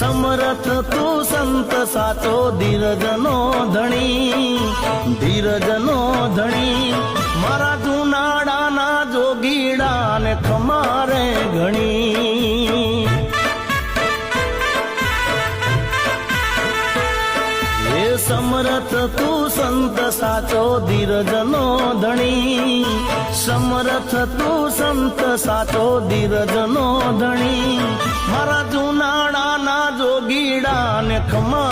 સમરથ તું સંત સાચો ધીરજનો ધણી ધીરજનો ધણી મારા જુનાડાના જોગીડા ને ખમારે ઘણી હે સમરથ તું સંત સાચો ધીરજનો ધણી સમરથ તું સંત સાચો ધીરજનો ધણી મારા જુનાડાના જોગીડા ને ખમા